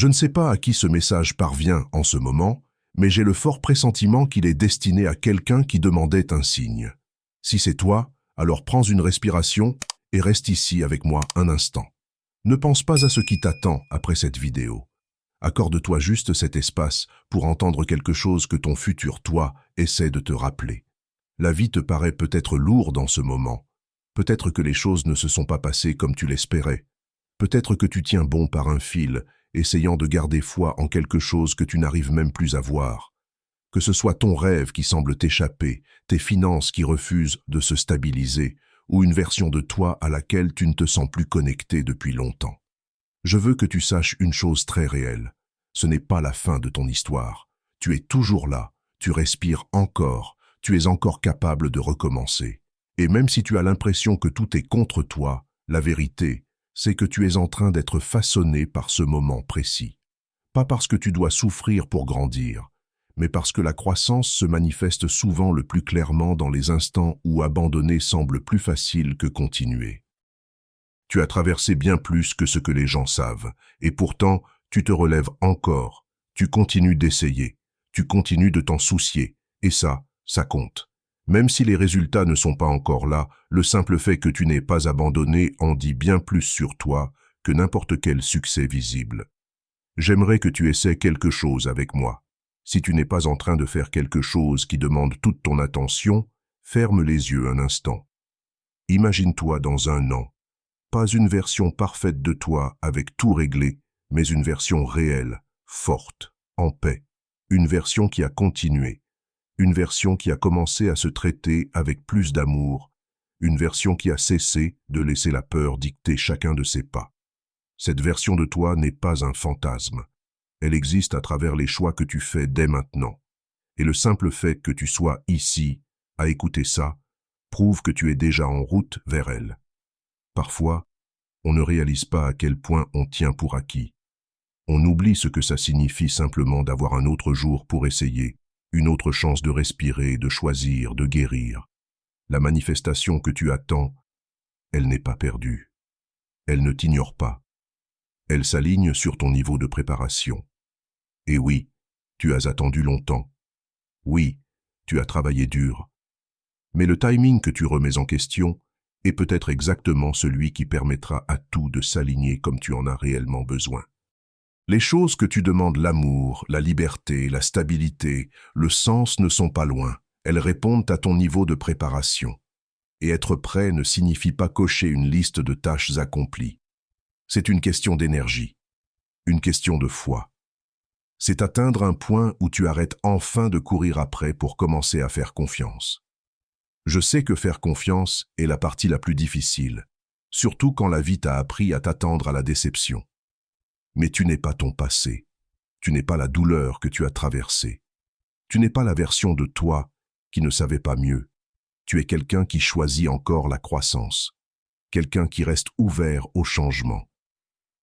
Je ne sais pas à qui ce message parvient en ce moment, mais j'ai le fort pressentiment qu'il est destiné à quelqu'un qui demandait un signe. Si c'est toi, alors prends une respiration et reste ici avec moi un instant. Ne pense pas à ce qui t'attend après cette vidéo. Accorde-toi juste cet espace pour entendre quelque chose que ton futur toi essaie de te rappeler. La vie te paraît peut-être lourde en ce moment. Peut-être que les choses ne se sont pas passées comme tu l'espérais. Peut-être que tu tiens bon par un fil, essayant de garder foi en quelque chose que tu n'arrives même plus à voir. Que ce soit ton rêve qui semble t'échapper, tes finances qui refusent de se stabiliser, ou une version de toi à laquelle tu ne te sens plus connecté depuis longtemps. Je veux que tu saches une chose très réelle. Ce n'est pas la fin de ton histoire. Tu es toujours là, tu respires encore, tu es encore capable de recommencer. Et même si tu as l'impression que tout est contre toi, la vérité, c'est que tu es en train d'être façonné par ce moment précis. Pas parce que tu dois souffrir pour grandir, mais parce que la croissance se manifeste souvent le plus clairement dans les instants où abandonner semble plus facile que continuer. Tu as traversé bien plus que ce que les gens savent, et pourtant, tu te relèves encore, tu continues d'essayer, tu continues de t'en soucier, et ça compte. Même si les résultats ne sont pas encore là, le simple fait que tu n'aies pas abandonné en dit bien plus sur toi que n'importe quel succès visible. J'aimerais que tu essaies quelque chose avec moi. Si tu n'es pas en train de faire quelque chose qui demande toute ton attention, ferme les yeux un instant. Imagine-toi dans un an. Pas une version parfaite de toi avec tout réglé, mais une version réelle, forte, en paix. Une version qui a continué. Une version qui a commencé à se traiter avec plus d'amour. Une version qui a cessé de laisser la peur dicter chacun de ses pas. Cette version de toi n'est pas un fantasme. Elle existe à travers les choix que tu fais dès maintenant. Et le simple fait que tu sois ici, à écouter ça, prouve que tu es déjà en route vers elle. Parfois, on ne réalise pas à quel point on tient pour acquis. On oublie ce que ça signifie simplement d'avoir un autre jour pour essayer, une autre chance de respirer, de choisir, de guérir. La manifestation que tu attends, elle n'est pas perdue. Elle ne t'ignore pas. Elle s'aligne sur ton niveau de préparation. Et oui, tu as attendu longtemps. Oui, tu as travaillé dur. Mais le timing que tu remets en question est peut-être exactement celui qui permettra à tout de s'aligner comme tu en as réellement besoin. Les choses que tu demandes, l'amour, la liberté, la stabilité, le sens ne sont pas loin. Elles répondent à ton niveau de préparation. Et être prêt ne signifie pas cocher une liste de tâches accomplies. C'est une question d'énergie, une question de foi. C'est atteindre un point où tu arrêtes enfin de courir après pour commencer à faire confiance. Je sais que faire confiance est la partie la plus difficile, surtout quand la vie t'a appris à t'attendre à la déception. Mais tu n'es pas ton passé, tu n'es pas la douleur que tu as traversée, tu n'es pas la version de toi qui ne savait pas mieux. Tu es quelqu'un qui choisit encore la croissance, quelqu'un qui reste ouvert au changement.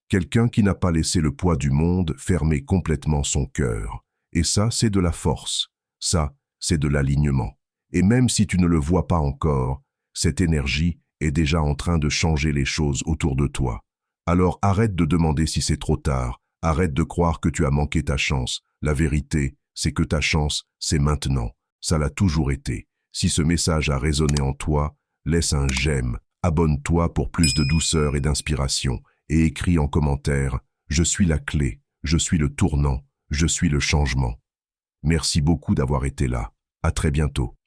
Quelqu'un qui n'a pas laissé le poids du monde fermer complètement son cœur. Et ça, c'est de la force. Ça, c'est de l'alignement. Et même si tu ne le vois pas encore, cette énergie est déjà en train de changer les choses autour de toi. Alors arrête de demander si c'est trop tard. Arrête de croire que tu as manqué ta chance. La vérité, c'est que ta chance, c'est maintenant. Ça l'a toujours été. Si ce message a résonné en toi, laisse un j'aime. Abonne-toi pour plus de douceur et d'inspiration. Et écris en commentaire « Je suis la clé, je suis le tournant, je suis le changement ». Merci beaucoup d'avoir été là. À très bientôt.